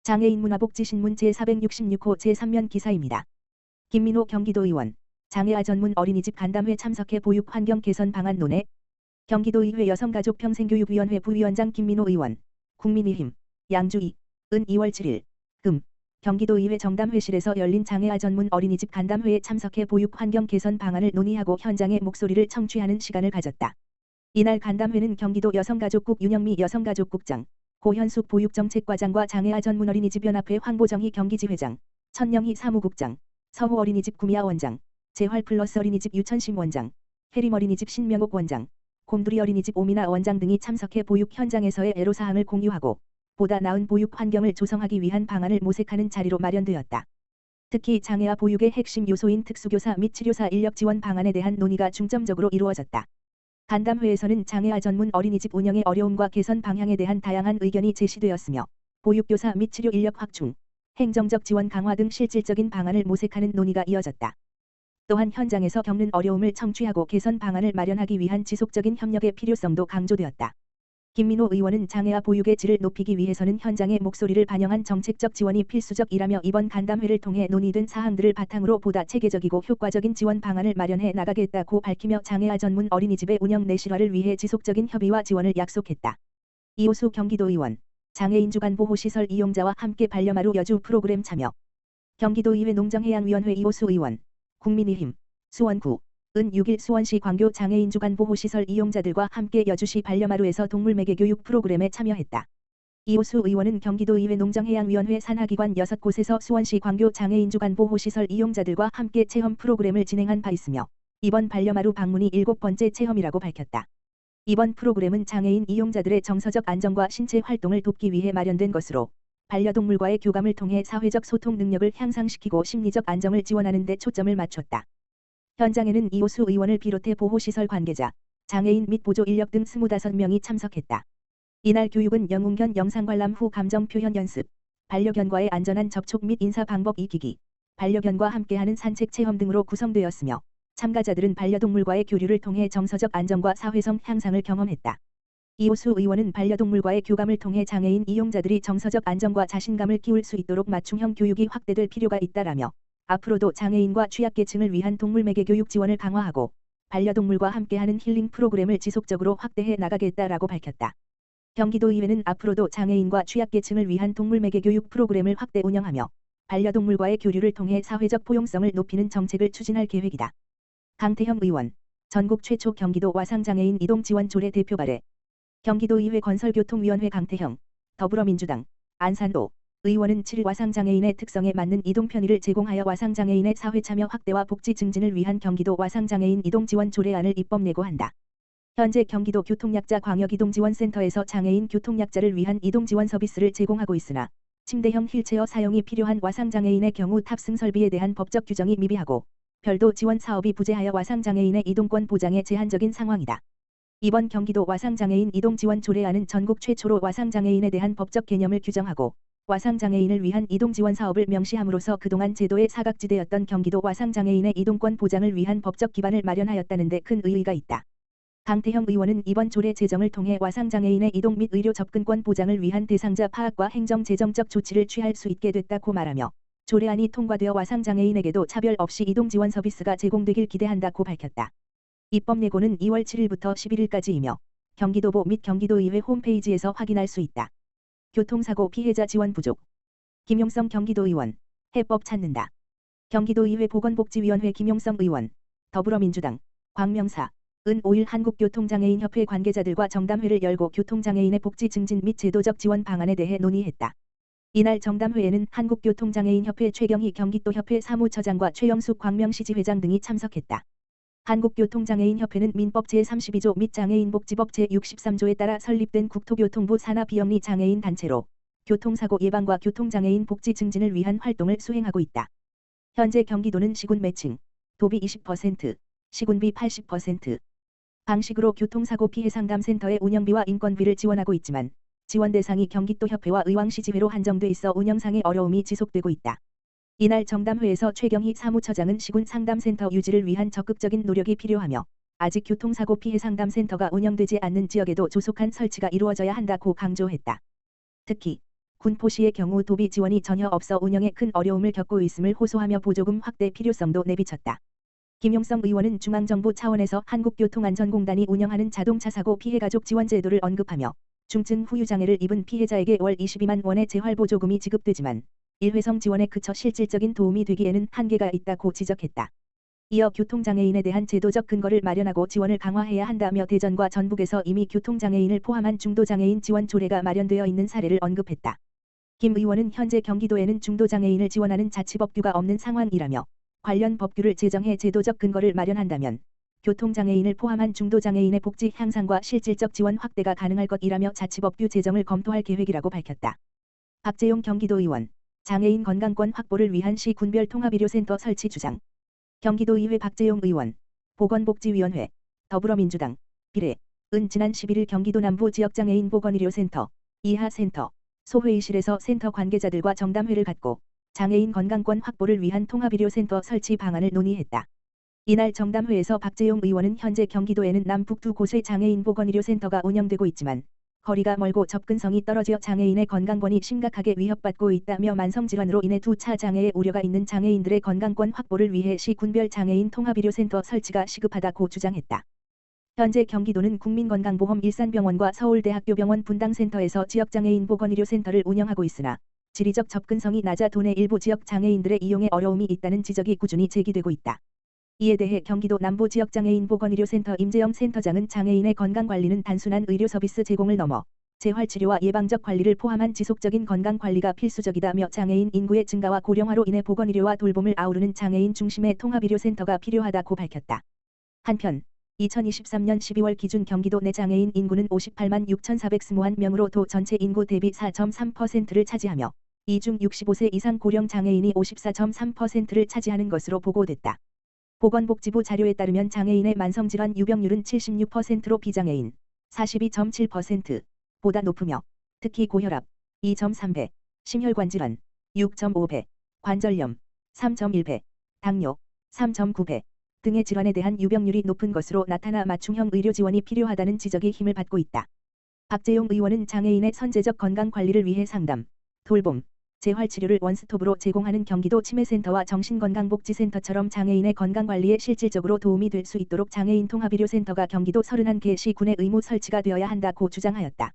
장애인 문화복지신문 제466호 제3면 기사입니다. 김민호 경기도 의원, 장애아 전문 어린이집 간담회 참석해 보육 환경 개선 방안 논의. 경기도의회 여성가족평생교육위원회 부위원장 김민호 의원, 국민의힘, 양주희, 은 2월 7일, 금, 경기도의회 정담회실에서 열린 장애아 전문 어린이집 간담회에 참석해 보육 환경 개선 방안을 논의하고 현장의 목소리를 청취하는 시간을 가졌다. 이날 간담회는 경기도 여성가족국 윤영미 여성가족국장, 고현숙 보육정책과장과 장애아 전문 어린이집 연합회 황보정희 경기지회장, 천영희 사무국장, 서호 어린이집 구미아 원장, 재활플러스 어린이집 유천심 원장, 해림 어린이집 신명옥 원장, 곰두리 어린이집 오미나 원장 등이 참석해 보육 현장에서의 애로사항을 공유하고 보다 나은 보육 환경을 조성하기 위한 방안을 모색하는 자리로 마련되었다. 특히 장애아 보육의 핵심 요소인 특수교사 및 치료사 인력 지원 방안에 대한 논의가 중점적으로 이루어졌다. 간담회에서는 장애아 전문 어린이집 운영의 어려움과 개선 방향에 대한 다양한 의견이 제시되었으며 보육교사 및 치료 인력 확충, 행정적 지원 강화 등 실질적인 방안을 모색하는 논의가 이어졌다. 또한 현장에서 겪는 어려움을 청취하고 개선 방안을 마련하기 위한 지속적인 협력의 필요성도 강조되었다. 김민호 의원은 장애아 보육의 질을 높이기 위해서는 현장의 목소리를 반영한 정책적 지원이 필수적이라며 이번 간담회를 통해 논의된 사항들을 바탕으로 보다 체계적이고 효과적인 지원 방안을 마련해 나가겠다고 밝히며 장애아 전문 어린이집의 운영 내실화를 위해 지속적인 협의와 지원을 약속했다. 이호수 경기도 의원, 장애인 주간 보호시설 이용자와 함께 반려마루 여주 프로그램 참여. 경기도의회 농정해양위원회 이호수 의원, 국민의힘, 수원구, 은 6일 수원시 광교 장애인 주간 보호시설 이용자들과 함께 여주시 반려마루에서 동물매개 교육 프로그램에 참여했다. 이호수 의원은 경기도의회 농정해양위원회 산하기관 6곳에서 수원시 광교 장애인 주간 보호시설 이용자들과 함께 체험 프로그램을 진행한 바 있으며 이번 반려마루 방문이 7번째 체험이라고 밝혔다. 이번 프로그램은 장애인 이용자들의 정서적 안정과 신체 활동을 돕기 위해 마련된 것으로 반려동물과의 교감을 통해 사회적 소통 능력을 향상시키고 심리적 안정을 지원하는 데 초점을 맞췄다. 현장에는 이호수 의원을 비롯해 보호시설 관계자, 장애인 및 보조 인력 등 25명이 참석했다. 이날 교육은 영웅견 영상관람 후 감정 표현 연습, 반려견과의 안전한 접촉 및 인사 방법 익히기, 반려견과 함께하는 산책 체험 등으로 구성되었으며 참가자들은 반려동물과의 교류를 통해 정서적 안정과 사회성 향상을 경험했다. 이호수 의원은 반려동물과의 교감을 통해 장애인 이용자들이 정서적 안정과 자신감을 키울 수 있도록 맞춤형 교육이 확대될 필요가 있다라며 앞으로도 장애인과 취약계층을 위한 동물매개 교육 지원을 강화하고 반려동물과 함께하는 힐링 프로그램을 지속적으로 확대해 나가겠다라고 밝혔다. 경기도의회는 앞으로도 장애인과 취약계층을 위한 동물매개 교육 프로그램을 확대 운영하며 반려동물과의 교류를 통해 사회적 포용성을 높이는 정책을 추진할 계획이다. 강태형 의원, 전국 최초 경기도 와상장애인 이동지원 조례 대표 발의. 경기도의회 건설교통위원회 강태형, 더불어민주당, 안산도 의원은 7일 와상장애인의 특성에 맞는 이동 편의를 제공하여 와상장애인의 사회참여 확대와 복지 증진을 위한 경기도 와상장애인 이동지원 조례안을 입법 내고한다. 현재 경기도 교통약자 광역이동지원센터에서 장애인 교통약자를 위한 이동지원 서비스를 제공하고 있으나 침대형 휠체어 사용이 필요한 와상장애인의 경우 탑승 설비에 대한 법적 규정이 미비하고 별도 지원 사업이 부재하여 와상장애인의 이동권 보장에 제한적인 상황이다. 이번 경기도 와상장애인 이동지원 조례안은 전국 최초로 와상장애인에 대한 법적 개념을 규정하고 와상장애인을 위한 이동지원 사업을 명시함으로써 그동안 제도의 사각지대였던 경기도 와상장애인의 이동권 보장을 위한 법적 기반을 마련하였다는 데 큰 의의가 있다. 강태형 의원은 이번 조례 제정을 통해 와상장애인의 이동 및 의료 접근권 보장을 위한 대상자 파악과 행정재정적 조치를 취할 수 있게 됐다고 말하며 조례안이 통과되어 와상장애인에게도 차별 없이 이동지원 서비스가 제공되길 기대한다고 밝혔다. 입법 예고는 2월 7일부터 11일까지이며 경기도보 및 경기도의회 홈페이지에서 확인할 수 있다. 교통사고 피해자 지원 부족. 김용성 경기도의원, 해법 찾는다. 경기도의회 보건복지위원회 김용성 의원, 더불어민주당, 광명사, 은 5일 한국교통장애인협회 관계자들과 정담회를 열고 교통장애인의 복지 증진 및 제도적 지원 방안에 대해 논의했다. 이날 정담회에는 한국교통장애인협회 최경희 경기도협회 사무처장과 최영숙 광명시지회장 등이 참석했다. 한국교통장애인협회는 민법 제32조 및 장애인복지법 제63조에 따라 설립된 국토교통부 산하비영리 장애인 단체로 교통사고 예방과 교통장애인 복지 증진을 위한 활동을 수행하고 있다. 현재 경기도는 시군 매칭, 도비 20%, 시군비 80% 방식으로 교통사고 피해 상담센터의 운영비와 인건비를 지원하고 있지만 지원 대상이 경기도협회와 의왕시지회로 한정돼 있어 운영상의 어려움이 지속되고 있다. 이날 정담회에서 최경희 사무처장은 시군 상담센터 유지를 위한 적극적인 노력이 필요하며 아직 교통사고 피해 상담센터가 운영되지 않는 지역에도 조속한 설치가 이루어져야 한다고 강조했다. 특히 군포시의 경우 도비 지원이 전혀 없어 운영에 큰 어려움을 겪고 있음을 호소하며 보조금 확대 필요성도 내비쳤다. 김용성 의원은 중앙정부 차원에서 한국교통안전공단이 운영하는 자동차 사고 피해 가족 지원 제도를 언급하며 중증 후유장애를 입은 피해자에게 월 22만 원의 재활보조금이 지급되지만 일회성 지원에 그쳐 실질적인 도움이 되기에는 한계가 있다고 지적했다. 이어 교통장애인에 대한 제도적 근거를 마련하고 지원을 강화해야 한다며 대전과 전북에서 이미 교통장애인을 포함한 중도장애인 지원 조례가 마련되어 있는 사례를 언급했다. 김 의원은 현재 경기도에는 중도장애인을 지원하는 자치법규가 없는 상황이라며 관련 법규를 제정해 제도적 근거를 마련한다면 교통장애인을 포함한 중도장애인의 복지 향상과 실질적 지원 확대가 가능할 것이라며 자치법규 제정을 검토할 계획이라고 밝혔다. 박재용 경기도 의원, 장애인 건강권 확보를 위한 시 군별 통합의료센터 설치 주장. 경기도의회 박재용 의원, 보건복지위원회, 더불어민주당, 비례,은 지난 11일 경기도 남부 지역장애인 보건의료센터, 이하센터, 소회의실에서 센터 관계자들과 정담회를 갖고 장애인 건강권 확보를 위한 통합의료센터 설치 방안을 논의했다. 이날 정담회에서 박재용 의원은 현재 경기도에는 남북 두 곳의 장애인 보건의료센터가 운영되고 있지만 거리가 멀고 접근성이 떨어져 장애인의 건강권이 심각하게 위협받고 있다며 만성질환으로 인해 두 차 장애의 우려가 있는 장애인들의 건강권 확보를 위해 시 군별 장애인 통합의료센터 설치가 시급하다고 주장했다. 현재 경기도는 국민건강보험 일산병원과 서울대학교병원 분당센터에서 지역장애인 보건의료센터를 운영하고 있으나 지리적 접근성이 낮아 도내 일부 지역 장애인들의 이용에 어려움이 있다는 지적이 꾸준히 제기되고 있다. 이에 대해 경기도 남부지역장애인 보건의료센터 임재영 센터장은 장애인의 건강관리는 단순한 의료 서비스 제공을 넘어 재활치료와 예방적 관리를 포함한 지속적인 건강관리가 필수적이다며 장애인 인구의 증가와 고령화로 인해 보건의료와 돌봄을 아우르는 장애인 중심의 통합의료센터가 필요하다고 밝혔다. 한편 2023년 12월 기준 경기도 내 장애인 인구는 58만 6,421명으로 도 전체 인구 대비 4.3%를 차지하며 이 중 65세 이상 고령 장애인이 54.3%를 차지하는 것으로 보고됐다. 보건복지부 자료에 따르면 장애인의 만성질환 유병률은 76%로 비장애인 42.7%보다 높으며 특히 고혈압 2.3배, 심혈관질환 6.5배, 관절염 3.1배, 당뇨 3.9배 등의 질환에 대한 유병률이 높은 것으로 나타나 맞춤형 의료 지원이 필요하다는 지적이 힘을 받고 있다. 박재용 의원은 장애인의 선제적 건강관리를 위해 상담, 돌봄, 재활치료를 원스톱으로 제공하는 경기도 치매센터와 정신건강복지센터처럼 장애인의 건강관리에 실질적으로 도움이 될 수 있도록 장애인 통합의료센터가 경기도 31개 시군의 의무 설치가 되어야 한다고 주장하였다.